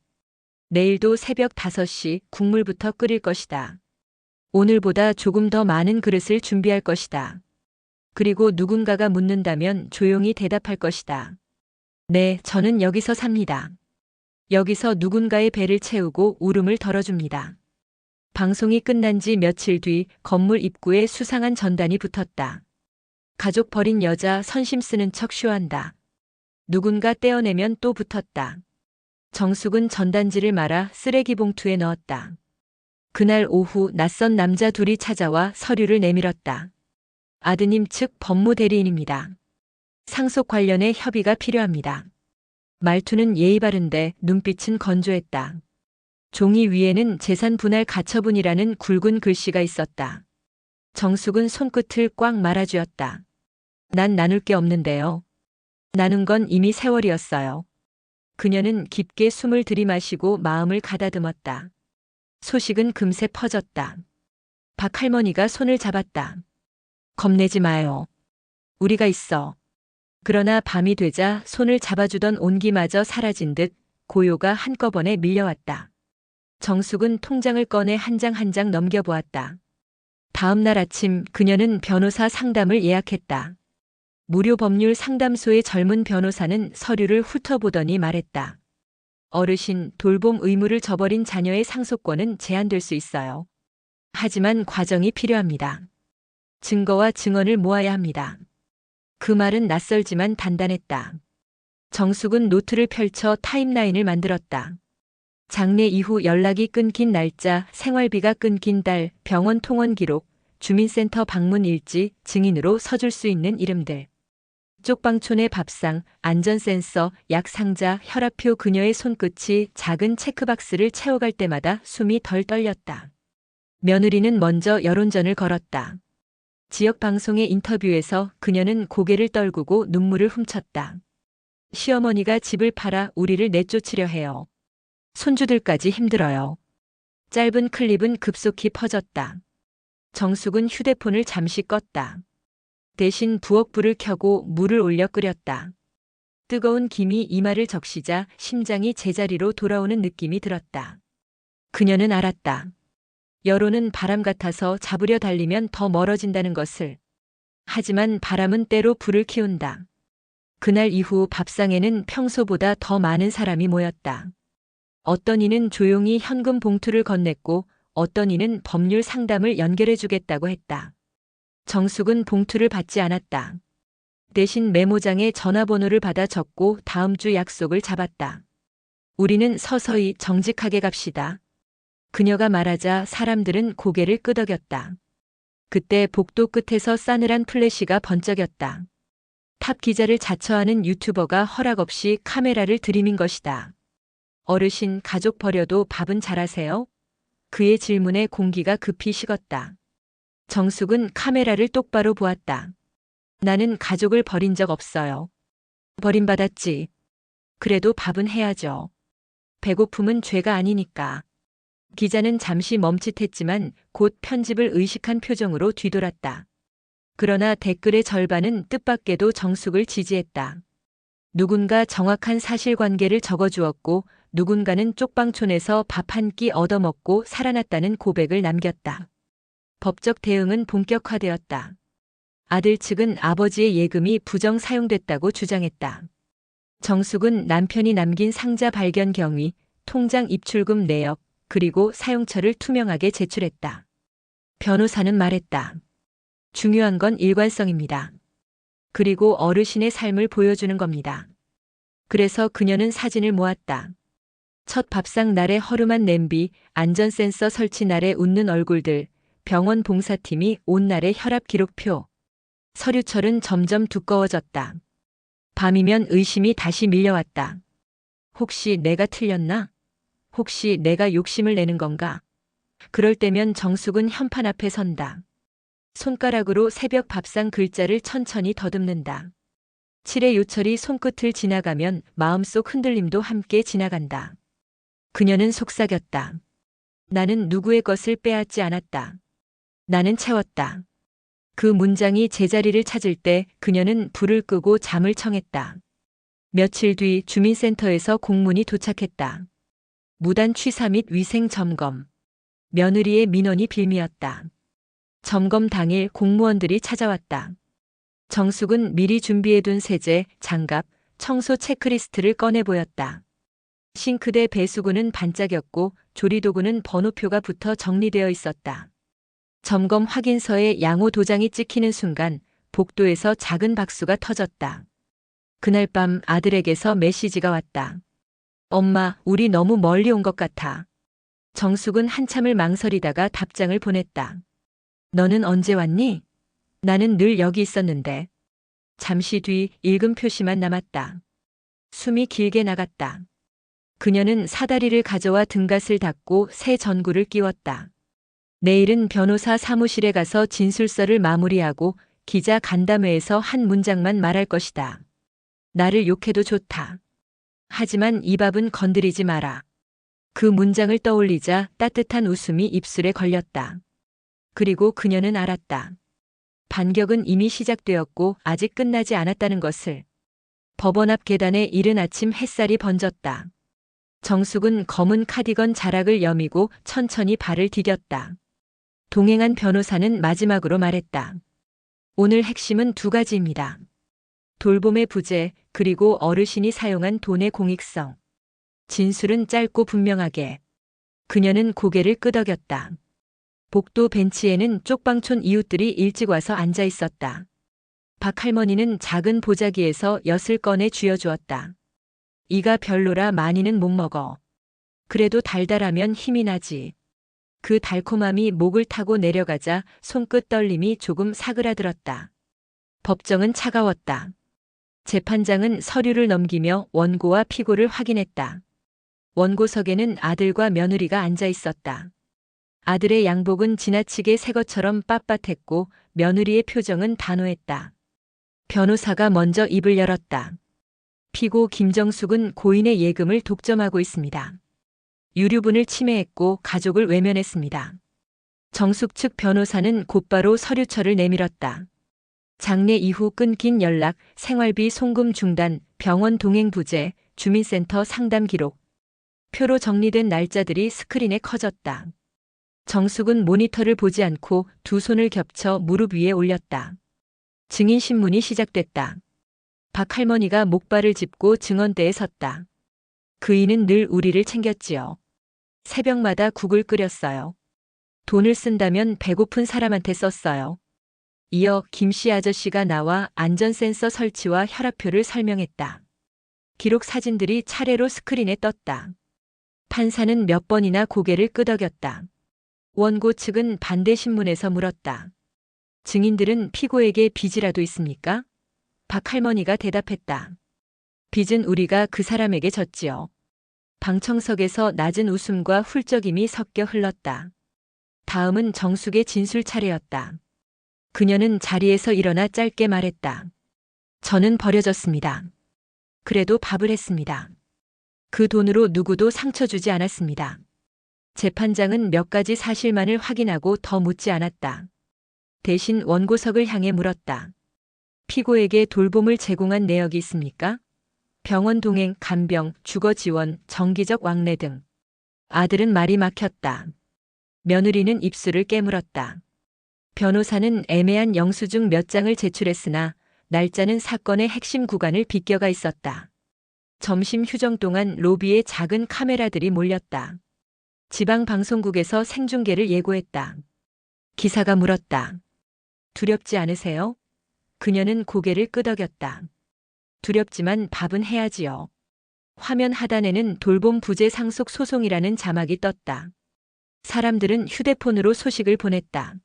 내일도 새벽 5시 국물부터 끓일 것이다. 오늘보다 조금 더 많은 그릇을 준비할 것이다. 그리고 누군가가 묻는다면 조용히 대답할 것이다. 네, 저는 여기서 삽니다. 여기서 누군가의 배를 채우고 울음을 덜어줍니다. 방송이 끝난 지 며칠 뒤 건물 입구에 수상한 전단이 붙었다. 가족 버린 여자 선심 쓰는 척 쇼한다. 누군가 떼어내면 또 붙었다. 정숙은 전단지를 말아 쓰레기 봉투에 넣었다. 그날 오후 낯선 남자 둘이 찾아와 서류를 내밀었다. 아드님 측 법무대리인입니다. 상속 관련해 협의가 필요합니다. 말투는 예의 바른데 눈빛은 건조했다. 종이 위에는 재산 분할 가처분이라는 굵은 글씨가 있었다. 정숙은 손끝을 꽉 말아쥐었다. 난 나눌 게 없는데요. 나눈 건 이미 세월이었어요. 그녀는 깊게 숨을 들이마시고 마음을 가다듬었다. 소식은 금세 퍼졌다. 박 할머니가 손을 잡았다. 겁내지 마요. 우리가 있어. 그러나 밤이 되자 손을 잡아주던 온기마저 사라진 듯 고요가 한꺼번에 밀려왔다. 정숙은 통장을 꺼내 한 장 한 장 넘겨보았다. 다음 날 아침 그녀는 변호사 상담을 예약했다. 무료 법률 상담소의 젊은 변호사는 서류를 훑어보더니 말했다. 어르신, 돌봄 의무를 저버린 자녀의 상속권은 제한될 수 있어요. 하지만 과정이 필요합니다. 증거와 증언을 모아야 합니다. 그 말은 낯설지만 단단했다. 정숙은 노트를 펼쳐 타임라인을 만들었다. 장례 이후 연락이 끊긴 날짜, 생활비가 끊긴 달, 병원 통원 기록, 주민센터 방문 일지, 증인으로 서줄 수 있는 이름들. 쪽방촌의 밥상, 안전센서, 약상자, 혈압표. 그녀의 손끝이 작은 체크박스를 채워갈 때마다 숨이 덜 떨렸다. 며느리는 먼저 여론전을 걸었다. 지역 방송의 인터뷰에서 그녀는 고개를 떨구고 눈물을 훔쳤다. 시어머니가 집을 팔아 우리를 내쫓으려 해요. 손주들까지 힘들어요. 짧은 클립은 급속히 퍼졌다. 정숙은 휴대폰을 잠시 껐다. 대신 부엌불을 켜고 물을 올려 끓였다. 뜨거운 김이 이마를 적시자 심장이 제자리로 돌아오는 느낌이 들었다. 그녀는 알았다. 여론은 바람 같아서 잡으려 달리면 더 멀어진다는 것을. 하지만 바람은 때로 불을 키운다. 그날 이후 밥상에는 평소보다 더 많은 사람이 모였다. 어떤 이는 조용히 현금 봉투를 건넸고 어떤 이는 법률 상담을 연결해 주겠다고 했다. 정숙은 봉투를 받지 않았다. 대신 메모장에 전화번호를 받아 적고 다음 주 약속을 잡았다. 우리는 서서히 정직하게 갑시다. 그녀가 말하자 사람들은 고개를 끄덕였다. 그때 복도 끝에서 싸늘한 플래시가 번쩍였다. 탑 기자를 자처하는 유튜버가 허락 없이 카메라를 들이민 것이다. 어르신, 가족 버려도 밥은 잘하세요? 그의 질문에 공기가 급히 식었다. 정숙은 카메라를 똑바로 보았다. 나는 가족을 버린 적 없어요. 버림받았지. 그래도 밥은 해야죠. 배고픔은 죄가 아니니까. 기자는 잠시 멈칫했지만 곧 편집을 의식한 표정으로 뒤돌았다. 그러나 댓글의 절반은 뜻밖에도 정숙을 지지했다. 누군가 정확한 사실관계를 적어주었고 누군가는 쪽방촌에서 밥 한 끼 얻어먹고 살아났다는 고백을 남겼다. 법적 대응은 본격화되었다. 아들 측은 아버지의 예금이 부정 사용됐다고 주장했다. 정숙은 남편이 남긴 상자 발견 경위, 통장 입출금 내역, 그리고 사용처를 투명하게 제출했다. 변호사는 말했다. 중요한 건 일관성입니다. 그리고 어르신의 삶을 보여주는 겁니다. 그래서 그녀는 사진을 모았다. 첫 밥상 날의 허름한 냄비, 안전센서 설치 날의 웃는 얼굴들, 병원 봉사팀이 온 날의 혈압 기록표. 서류철은 점점 두꺼워졌다. 밤이면 의심이 다시 밀려왔다. 혹시 내가 틀렸나? 혹시 내가 욕심을 내는 건가? 그럴 때면 정숙은 현판 앞에 선다. 손가락으로 새벽 밥상 글자를 천천히 더듬는다. 칠의 요철이 손끝을 지나가면 마음속 흔들림도 함께 지나간다. 그녀는 속삭였다. 나는 누구의 것을 빼앗지 않았다. 나는 채웠다. 그 문장이 제자리를 찾을 때 그녀는 불을 끄고 잠을 청했다. 며칠 뒤 주민센터에서 공문이 도착했다. 무단 취사 및 위생 점검. 며느리의 민원이 빌미였다. 점검 당일 공무원들이 찾아왔다. 정숙은 미리 준비해둔 세제, 장갑, 청소 체크리스트를 꺼내 보였다. 싱크대 배수구는 반짝였고 조리도구는 번호표가 붙어 정리되어 있었다. 점검 확인서에 양호 도장이 찍히는 순간 복도에서 작은 박수가 터졌다. 그날 밤 아들에게서 메시지가 왔다. 엄마, 우리 너무 멀리 온 것 같아. 정숙은 한참을 망설이다가 답장을 보냈다. 너는 언제 왔니? 나는 늘 여기 있었는데. 잠시 뒤 읽음 표시만 남았다. 숨이 길게 나갔다. 그녀는 사다리를 가져와 등갓을 닫고 새 전구를 끼웠다. 내일은 변호사 사무실에 가서 진술서를 마무리하고 기자 간담회에서 한 문장만 말할 것이다. 나를 욕해도 좋다. 하지만 이 밥은 건드리지 마라. 그 문장을 떠올리자 따뜻한 웃음이 입술에 걸렸다. 그리고 그녀는 알았다. 반격은 이미 시작되었고 아직 끝나지 않았다는 것을. 법원 앞 계단에 이른 아침 햇살이 번졌다. 정숙은 검은 카디건 자락을 여미고 천천히 발을 디뎠다. 동행한 변호사는 마지막으로 말했다. 오늘 핵심은 두 가지입니다. 돌봄의 부재, 그리고 어르신이 사용한 돈의 공익성. 진술은 짧고 분명하게. 그녀는 고개를 끄덕였다. 복도 벤치에는 쪽방촌 이웃들이 일찍 와서 앉아 있었다. 박 할머니는 작은 보자기에서 엿을 꺼내 쥐어주었다. 이가 별로라 많이는 못 먹어. 그래도 달달하면 힘이 나지. 그 달콤함이 목을 타고 내려가자 손끝 떨림이 조금 사그라들었다. 법정은 차가웠다. 재판장은 서류를 넘기며 원고와 피고를 확인했다. 원고석에는 아들과 며느리가 앉아 있었다. 아들의 양복은 지나치게 새 것처럼 빳빳했고 며느리의 표정은 단호했다. 변호사가 먼저 입을 열었다. 피고 김정숙은 고인의 예금을 독점하고 있습니다. 유류분을 침해했고 가족을 외면했습니다. 정숙 측 변호사는 곧바로 서류처를 내밀었다. 장례 이후 끊긴 연락, 생활비 송금 중단, 병원 동행 부재, 주민센터 상담 기록. 표로 정리된 날짜들이 스크린에 커졌다. 정숙은 모니터를 보지 않고 두 손을 겹쳐 무릎 위에 올렸다. 증인 신문이 시작됐다. 박 할머니가 목발을 짚고 증언대에 섰다. 그이는 늘 우리를 챙겼지요. 새벽마다 국을 끓였어요. 돈을 쓴다면 배고픈 사람한테 썼어요. 이어 김씨 아저씨가 나와 안전센서 설치와 혈압표를 설명했다. 기록 사진들이 차례로 스크린에 떴다. 판사는 몇 번이나 고개를 끄덕였다. 원고 측은 반대 신문에서 물었다. 증인들은 피고에게 빚이라도 있습니까? 박 할머니가 대답했다. 빚은 우리가 그 사람에게 졌지요. 방청석에서 낮은 웃음과 훌쩍임이 섞여 흘렀다. 다음은 정숙의 진술 차례였다. 그녀는 자리에서 일어나 짧게 말했다. 저는 버려졌습니다. 그래도 밥을 했습니다. 그 돈으로 누구도 상처 주지 않았습니다. 재판장은 몇 가지 사실만을 확인하고 더 묻지 않았다. 대신 원고석을 향해 물었다. 피고에게 돌봄을 제공한 내역이 있습니까? 병원 동행, 간병, 주거 지원, 정기적 왕래 등. 아들은 말이 막혔다. 며느리는 입술을 깨물었다. 변호사는 애매한 영수증 몇 장을 제출했으나 날짜는 사건의 핵심 구간을 비껴가 있었다. 점심 휴정 동안 로비에 작은 카메라들이 몰렸다. 지방 방송국에서 생중계를 예고했다. 기사가 물었다. 두렵지 않으세요? 그녀는 고개를 끄덕였다. 두렵지만 밥은 해야지요. 화면 하단에는 돌봄 부재 상속 소송이라는 자막이 떴다. 사람들은 휴대폰으로 소식을 보냈다.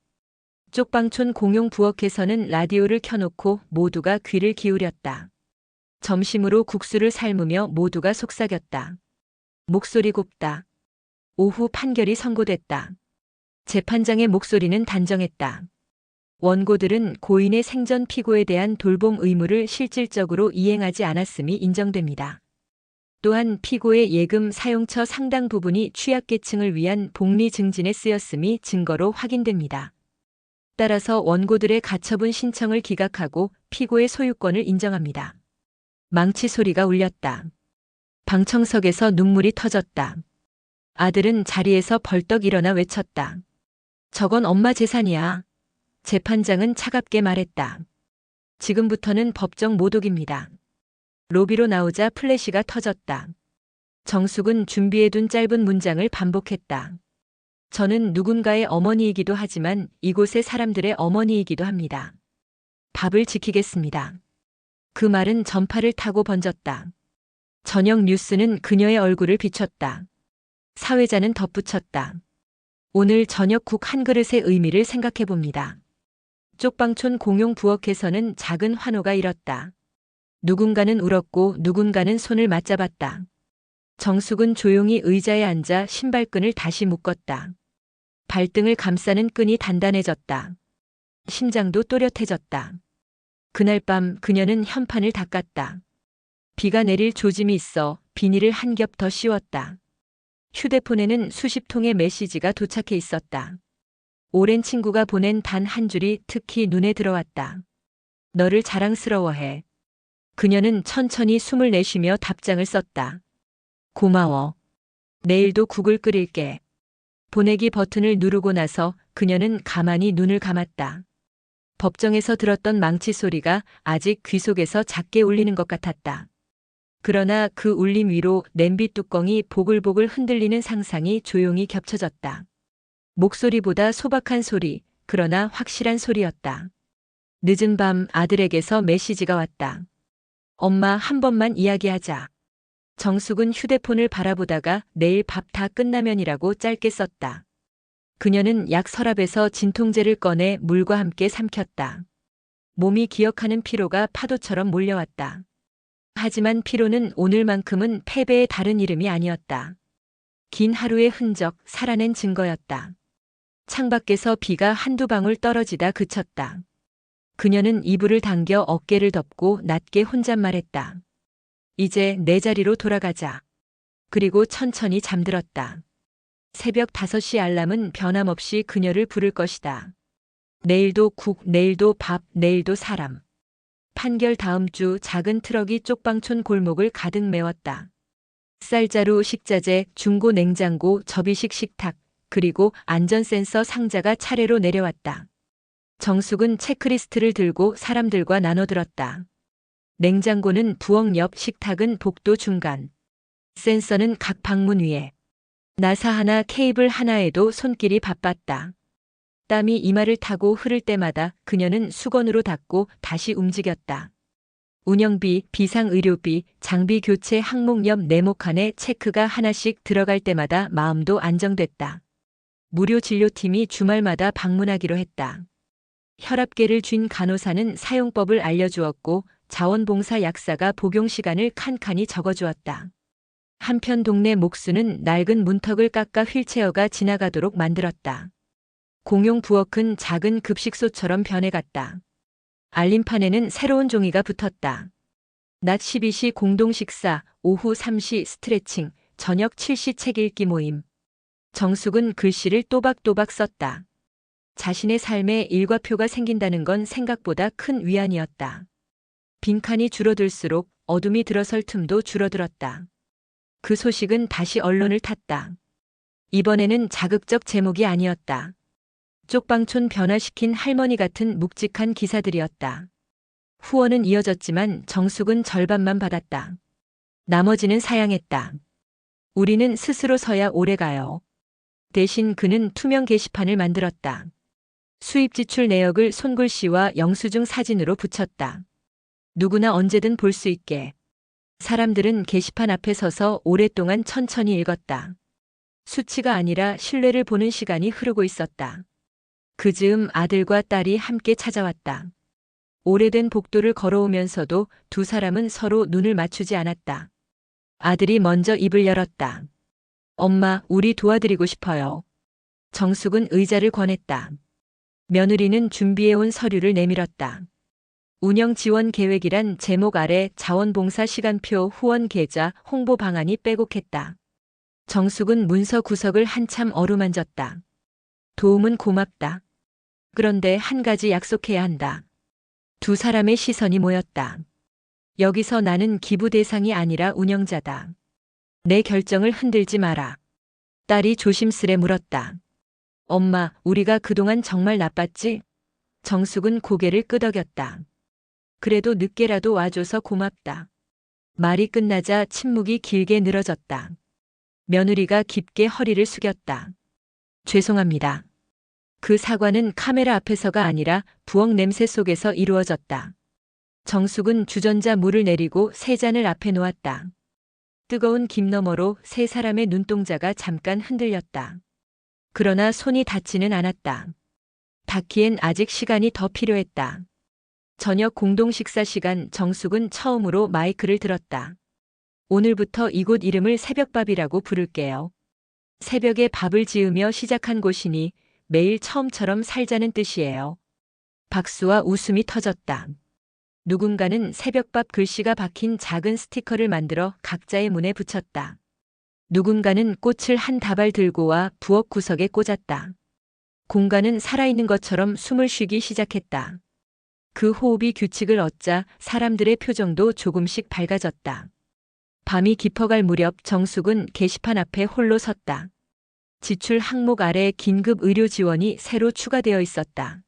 쪽방촌 공용 부엌에서는 라디오를 켜놓고 모두가 귀를 기울였다. 점심으로 국수를 삶으며 모두가 속삭였다. 목소리 곱다. 오후 판결이 선고됐다. 재판장의 목소리는 단정했다. 원고들은 고인의 생전 피고에 대한 돌봄 의무를 실질적으로 이행하지 않았음이 인정됩니다. 또한 피고의 예금 사용처 상당 부분이 취약계층을 위한 복리 증진에 쓰였음이 증거로 확인됩니다. 따라서 원고들의 가처분 신청을 기각하고 피고의 소유권을 인정합니다. 망치 소리가 울렸다. 방청석에서 눈물이 터졌다. 아들은 자리에서 벌떡 일어나 외쳤다. 저건 엄마 재산이야. 재판장은 차갑게 말했다. 지금부터는 법정 모독입니다. 로비로 나오자 플래시가 터졌다. 정숙은 준비해둔 짧은 문장을 반복했다. 저는 누군가의 어머니이기도 하지만 이곳의 사람들의 어머니이기도 합니다. 밥을 지키겠습니다. 그 말은 전파를 타고 번졌다. 저녁 뉴스는 그녀의 얼굴을 비췄다. 사회자는 덧붙였다. 오늘 저녁 국 한 그릇의 의미를 생각해 봅니다. 쪽방촌 공용 부엌에서는 작은 환호가 일었다. 누군가는 울었고 누군가는 손을 맞잡았다. 정숙은 조용히 의자에 앉아 신발끈을 다시 묶었다. 발등을 감싸는 끈이 단단해졌다. 심장도 또렷해졌다. 그날 밤 그녀는 현판을 닦았다. 비가 내릴 조짐이 있어 비닐을 한 겹 더 씌웠다. 휴대폰에는 수십 통의 메시지가 도착해 있었다. 오랜 친구가 보낸 단 한 줄이 특히 눈에 들어왔다. 너를 자랑스러워해. 그녀는 천천히 숨을 내쉬며 답장을 썼다. 고마워. 내일도 국을 끓일게. 보내기 버튼을 누르고 나서 그녀는 가만히 눈을 감았다. 법정에서 들었던 망치 소리가 아직 귀 속에서 작게 울리는 것 같았다. 그러나 그 울림 위로 냄비 뚜껑이 보글보글 흔들리는 상상이 조용히 겹쳐졌다. 목소리보다 소박한 소리, 그러나 확실한 소리였다. 늦은 밤 아들에게서 메시지가 왔다. 엄마, 한 번만 이야기하자. 정숙은 휴대폰을 바라보다가 내일 밥 다 끝나면이라고 짧게 썼다. 그녀는 약 서랍에서 진통제를 꺼내 물과 함께 삼켰다. 몸이 기억하는 피로가 파도처럼 몰려왔다. 하지만 피로는 오늘만큼은 패배의 다른 이름이 아니었다. 긴 하루의 흔적, 살아낸 증거였다. 창밖에서 비가 한두 방울 떨어지다 그쳤다. 그녀는 이불을 당겨 어깨를 덮고 낮게 혼잣말했다. 이제 내 자리로 돌아가자. 그리고 천천히 잠들었다. 새벽 5시 알람은 변함없이 그녀를 부를 것이다. 내일도 국, 내일도 밥, 내일도 사람. 판결 다음 주 작은 트럭이 쪽방촌 골목을 가득 메웠다. 쌀자루, 식자재, 중고 냉장고, 접이식 식탁, 그리고 안전센서 상자가 차례로 내려왔다. 정숙은 체크리스트를 들고 사람들과 나눠들었다. 냉장고는 부엌 옆, 식탁은 복도 중간. 센서는 각 방문 위에. 나사 하나, 케이블 하나에도 손길이 바빴다. 땀이 이마를 타고 흐를 때마다 그녀는 수건으로 닦고 다시 움직였다. 운영비, 비상의료비, 장비 교체 항목 옆 네모칸에 체크가 하나씩 들어갈 때마다 마음도 안정됐다. 무료 진료팀이 주말마다 방문하기로 했다. 혈압계를 쥔 간호사는 사용법을 알려주었고 자원봉사 약사가 복용 시간을 칸칸이 적어주었다. 한편 동네 목수는 낡은 문턱을 깎아 휠체어가 지나가도록 만들었다. 공용 부엌은 작은 급식소처럼 변해갔다. 알림판에는 새로운 종이가 붙었다. 낮 12시 공동 식사, 오후 3시 스트레칭, 저녁 7시 책 읽기 모임. 정숙은 글씨를 또박또박 썼다. 자신의 삶에 일과표가 생긴다는 건 생각보다 큰 위안이었다. 빈칸이 줄어들수록 어둠이 들어설 틈도 줄어들었다. 그 소식은 다시 언론을 탔다. 이번에는 자극적 제목이 아니었다. 쪽방촌 변화시킨 할머니 같은 묵직한 기사들이었다. 후원은 이어졌지만 정숙은 절반만 받았다. 나머지는 사양했다. 우리는 스스로 서야 오래가요. 대신 그는 투명 게시판을 만들었다. 수입 지출 내역을 손글씨와 영수증 사진으로 붙였다. 누구나 언제든 볼 수 있게. 사람들은 게시판 앞에 서서 오랫동안 천천히 읽었다. 수치가 아니라 신뢰를 보는 시간이 흐르고 있었다. 그 즈음 아들과 딸이 함께 찾아왔다. 오래된 복도를 걸어오면서도 두 사람은 서로 눈을 맞추지 않았다. 아들이 먼저 입을 열었다. 엄마, 우리 도와드리고 싶어요. 정숙은 의자를 권했다. 며느리는 준비해온 서류를 내밀었다. 운영 지원 계획이란 제목 아래 자원봉사 시간표, 후원 계좌, 홍보 방안이 빼곡했다. 정숙은 문서 구석을 한참 어루만졌다. 도움은 고맙다. 그런데 한 가지 약속해야 한다. 두 사람의 시선이 모였다. 여기서 나는 기부 대상이 아니라 운영자다. 내 결정을 흔들지 마라. 딸이 조심스레 물었다. 엄마, 우리가 그동안 정말 나빴지? 정숙은 고개를 끄덕였다. 그래도 늦게라도 와줘서 고맙다. 말이 끝나자 침묵이 길게 늘어졌다. 며느리가 깊게 허리를 숙였다. 죄송합니다. 그 사과는 카메라 앞에서가 아니라 부엌 냄새 속에서 이루어졌다. 정숙은 주전자 물을 내리고 세 잔을 앞에 놓았다. 뜨거운 김 너머로 세 사람의 눈동자가 잠깐 흔들렸다. 그러나 손이 닿지는 않았다. 닿기엔 아직 시간이 더 필요했다. 저녁 공동 식사 시간 정숙은 처음으로 마이크를 들었다. 오늘부터 이곳 이름을 새벽밥이라고 부를게요. 새벽에 밥을 지으며 시작한 곳이니 매일 처음처럼 살자는 뜻이에요. 박수와 웃음이 터졌다. 누군가는 새벽밥 글씨가 박힌 작은 스티커를 만들어 각자의 문에 붙였다. 누군가는 꽃을 한 다발 들고 와 부엌 구석에 꽂았다. 공간은 살아있는 것처럼 숨을 쉬기 시작했다. 그 호흡이 규칙을 얻자 사람들의 표정도 조금씩 밝아졌다. 밤이 깊어갈 무렵 정숙은 게시판 앞에 홀로 섰다. 지출 항목 아래 긴급 의료 지원이 새로 추가되어 있었다.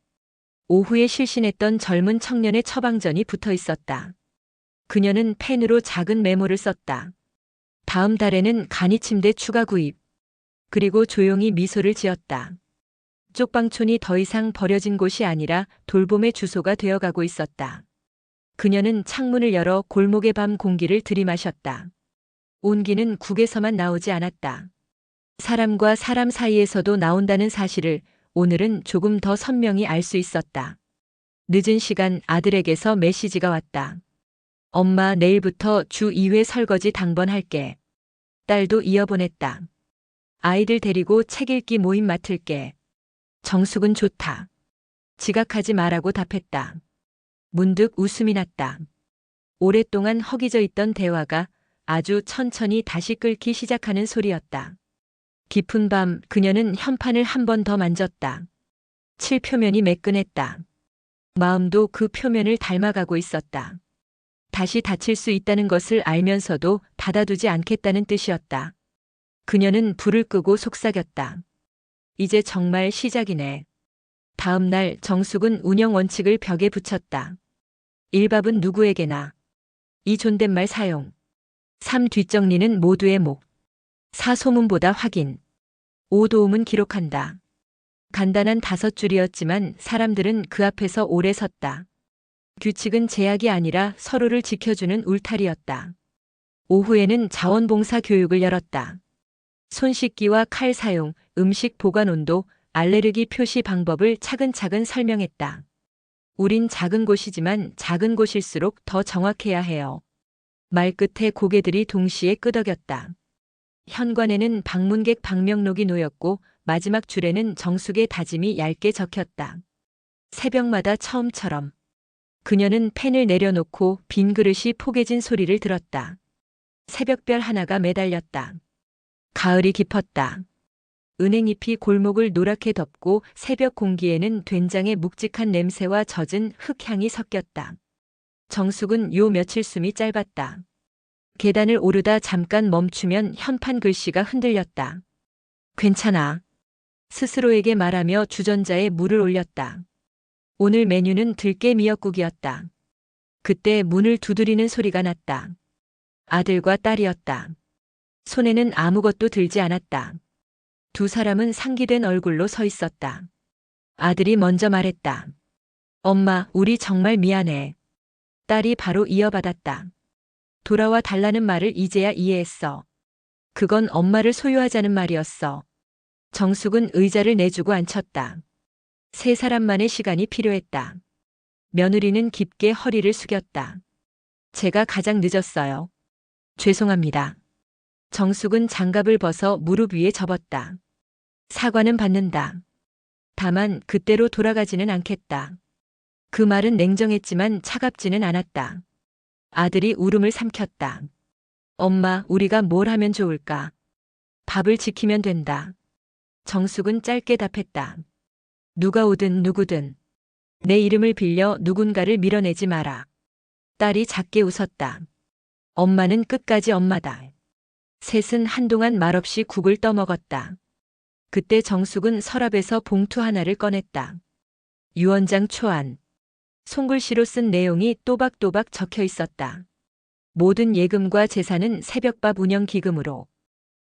오후에 실신했던 젊은 청년의 처방전이 붙어 있었다. 그녀는 펜으로 작은 메모를 썼다. 다음 달에는 간이침대 추가 구입. 그리고 조용히 미소를 지었다. 쪽방촌이 더 이상 버려진 곳이 아니라 돌봄의 주소가 되어가고 있었다. 그녀는 창문을 열어 골목의 밤 공기를 들이마셨다. 온기는 국에서만 나오지 않았다. 사람과 사람 사이에서도 나온다는 사실을 오늘은 조금 더 선명히 알 수 있었다. 늦은 시간 아들에게서 메시지가 왔다. 엄마, 내일부터 주 2회 설거지 당번할게. 딸도 이어보냈다. 아이들 데리고 책 읽기 모임 맡을게. 정숙은 좋다. 지각하지 말라고 답했다. 문득 웃음이 났다. 오랫동안 허기져 있던 대화가 아주 천천히 다시 끓기 시작하는 소리였다. 깊은 밤 그녀는 현판을 한 번 더 만졌다. 칠 표면이 매끈했다. 마음도 그 표면을 닮아가고 있었다. 다시 다칠 수 있다는 것을 알면서도 닫아두지 않겠다는 뜻이었다. 그녀는 불을 끄고 속삭였다. 이제 정말 시작이네. 다음 날 정숙은 운영 원칙을 벽에 붙였다. 1밥은 누구에게나. 2 존댓말 사용. 3 뒷정리는 모두의 목. 4 소문보다 확인. 5 도움은 기록한다. 간단한 5줄이었지만 사람들은 그 앞에서 오래 섰다. 규칙은 제약이 아니라 서로를 지켜주는 울타리였다. 오후에는 자원봉사 교육을 열었다. 손 씻기와 칼 사용, 음식 보관 온도, 알레르기 표시 방법을 차근차근 설명했다. 우린 작은 곳이지만 작은 곳일수록 더 정확해야 해요. 말끝에 고개들이 동시에 끄덕였다. 현관에는 방문객 방명록이 놓였고 마지막 줄에는 정숙의 다짐이 얇게 적혔다. 새벽마다 처음처럼. 그녀는 펜을 내려놓고 빈 그릇이 포개진 소리를 들었다. 새벽별 하나가 매달렸다. 가을이 깊었다. 은행잎이 골목을 노랗게 덮고 새벽 공기에는 된장의 묵직한 냄새와 젖은 흙향이 섞였다. 정숙은 요 며칠 숨이 짧았다. 계단을 오르다 잠깐 멈추면 현판 글씨가 흔들렸다. 괜찮아. 스스로에게 말하며 주전자에 물을 올렸다. 오늘 메뉴는 들깨 미역국이었다. 그때 문을 두드리는 소리가 났다. 아들과 딸이었다. 손에는 아무것도 들지 않았다. 두 사람은 상기된 얼굴로 서 있었다. 아들이 먼저 말했다. 엄마, 우리 정말 미안해. 딸이 바로 이어받았다. 돌아와 달라는 말을 이제야 이해했어. 그건 엄마를 소유하자는 말이었어. 정숙은 의자를 내주고 앉혔다. 세 사람만의 시간이 필요했다. 며느리는 깊게 허리를 숙였다. 제가 가장 늦었어요. 죄송합니다. 정숙은 장갑을 벗어 무릎 위에 접었다. 사과는 받는다. 다만 그때로 돌아가지는 않겠다. 그 말은 냉정했지만 차갑지는 않았다. 아들이 울음을 삼켰다. 엄마, 우리가 뭘 하면 좋을까? 밥을 지키면 된다. 정숙은 짧게 답했다. 누가 오든 누구든. 내 이름을 빌려 누군가를 밀어내지 마라. 딸이 작게 웃었다. 엄마는 끝까지 엄마다. 셋은 한동안 말없이 국을 떠먹었다. 그때 정숙은 서랍에서 봉투 하나를 꺼냈다. 유언장 초안. 손글씨로 쓴 내용이 또박또박 적혀 있었다. 모든 예금과 재산은 새벽밥 운영 기금으로.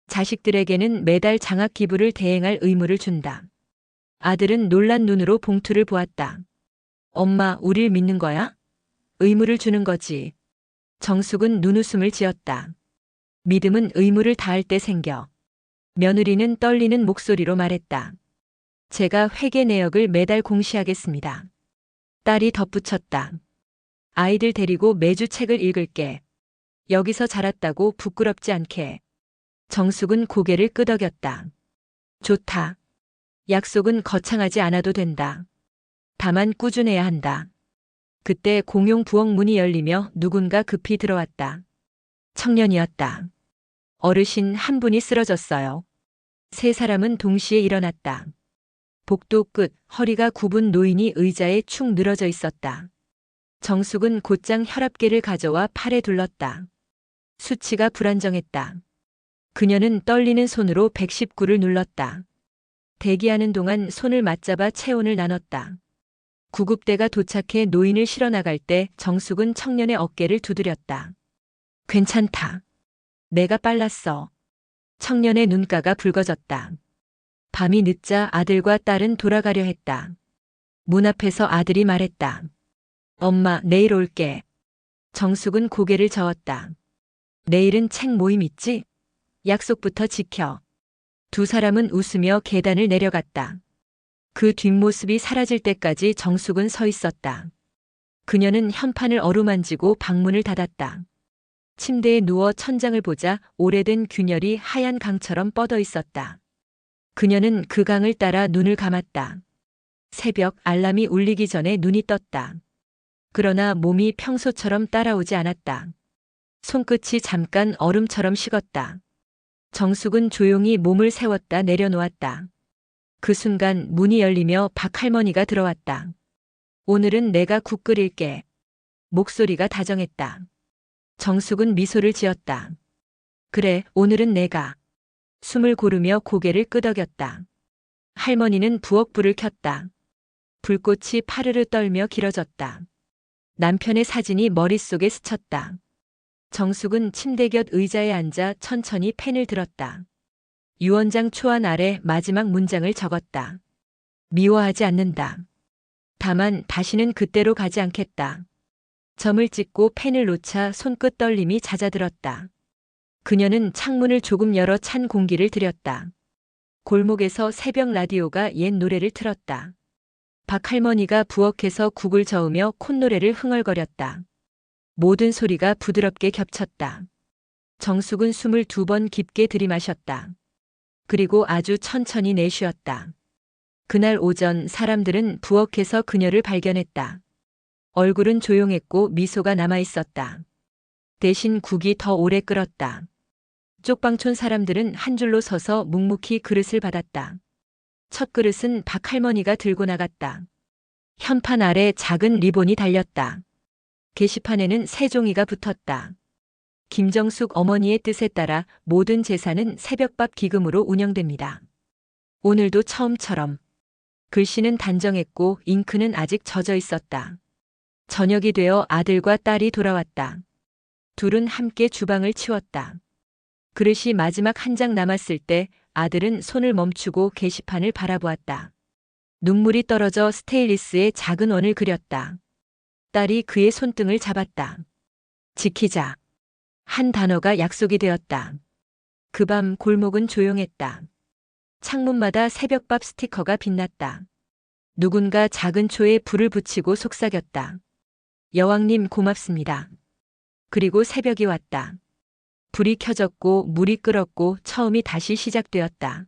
자식들에게는 매달 장학 기부를 대행할 의무를 준다. 아들은 놀란 눈으로 봉투를 보았다. 엄마, 우릴 믿는 거야? 의무를 주는 거지. 정숙은 눈웃음을 지었다. 믿음은 의무를 다할 때 생겨. 며느리는 떨리는 목소리로 말했다. 제가 회계 내역을 매달 공시하겠습니다. 딸이 덧붙였다. 아이들 데리고 매주 책을 읽을게. 여기서 자랐다고 부끄럽지 않게. 정숙은 고개를 끄덕였다. 좋다. 약속은 거창하지 않아도 된다. 다만 꾸준해야 한다. 그때 공용 부엌 문이 열리며 누군가 급히 들어왔다. 청년이었다. 어르신 한 분이 쓰러졌어요. 세 사람은 동시에 일어났다. 복도 끝 허리가 굽은 노인이 의자에 축 늘어져 있었다. 정숙은 곧장 혈압계를 가져와 팔에 둘렀다. 수치가 불안정했다. 그녀는 떨리는 손으로 119를 눌렀다. 대기하는 동안 손을 맞잡아 체온을 나눴다. 구급대가 도착해 노인을 실어 나갈 때 정숙은 청년의 어깨를 두드렸다. 괜찮다. 내가 빨랐어. 청년의 눈가가 붉어졌다. 밤이 늦자 아들과 딸은 돌아가려 했다. 문 앞에서 아들이 말했다. 엄마, 내일 올게. 정숙은 고개를 저었다. 내일은 책 모임 있지? 약속부터 지켜. 두 사람은 웃으며 계단을 내려갔다. 그 뒷모습이 사라질 때까지 정숙은 서 있었다. 그녀는 현판을 어루만지고 방문을 닫았다. 침대에 누워 천장을 보자 오래된 균열이 하얀 강처럼 뻗어 있었다. 그녀는 그 강을 따라 눈을 감았다. 새벽 알람이 울리기 전에 눈이 떴다. 그러나 몸이 평소처럼 따라오지 않았다. 손끝이 잠깐 얼음처럼 식었다. 정숙은 조용히 몸을 세웠다 내려놓았다. 그 순간 문이 열리며 박할머니가 들어왔다. 오늘은 내가 국 끓일게. 목소리가 다정했다. 정숙은 미소를 지었다. 그래, 오늘은 내가. 숨을 고르며 고개를 끄덕였다. 할머니는 부엌불을 켰다. 불꽃이 파르르 떨며 길어졌다. 남편의 사진이 머릿속에 스쳤다. 정숙은 침대 곁 의자에 앉아 천천히 펜을 들었다. 유언장 초안 아래 마지막 문장을 적었다. 미워하지 않는다. 다만 다시는 그때로 가지 않겠다. 점을 찍고 펜을 놓자 손끝 떨림이 잦아들었다. 그녀는 창문을 조금 열어 찬 공기를 들였다. 골목에서 새벽 라디오가 옛 노래를 틀었다. 박할머니가 부엌에서 국을 저으며 콧노래를 흥얼거렸다. 모든 소리가 부드럽게 겹쳤다. 정숙은 숨을 2번 깊게 들이마셨다. 그리고 아주 천천히 내쉬었다. 그날 오전 사람들은 부엌에서 그녀를 발견했다. 얼굴은 조용했고 미소가 남아있었다. 대신 국이 더 오래 끓었다. 쪽방촌 사람들은 한 줄로 서서 묵묵히 그릇을 받았다. 첫 그릇은 박할머니가 들고 나갔다. 현판 아래 작은 리본이 달렸다. 게시판에는 세 종이가 붙었다. 김정숙 어머니의 뜻에 따라 모든 재산은 새벽밥 기금으로 운영됩니다. 오늘도 처음처럼. 글씨는 단정했고 잉크는 아직 젖어 있었다. 저녁이 되어 아들과 딸이 돌아왔다. 둘은 함께 주방을 치웠다. 그릇이 마지막 한 장 남았을 때 아들은 손을 멈추고 게시판을 바라보았다. 눈물이 떨어져 스테인리스의 작은 원을 그렸다. 딸이 그의 손등을 잡았다. 지키자. 한 단어가 약속이 되었다. 그 밤 골목은 조용했다. 창문마다 새벽밥 스티커가 빛났다. 누군가 작은 초에 불을 붙이고 속삭였다. 여왕님 고맙습니다. 그리고 새벽이 왔다. 불이 켜졌고 물이 끓었고 처음이 다시 시작되었다.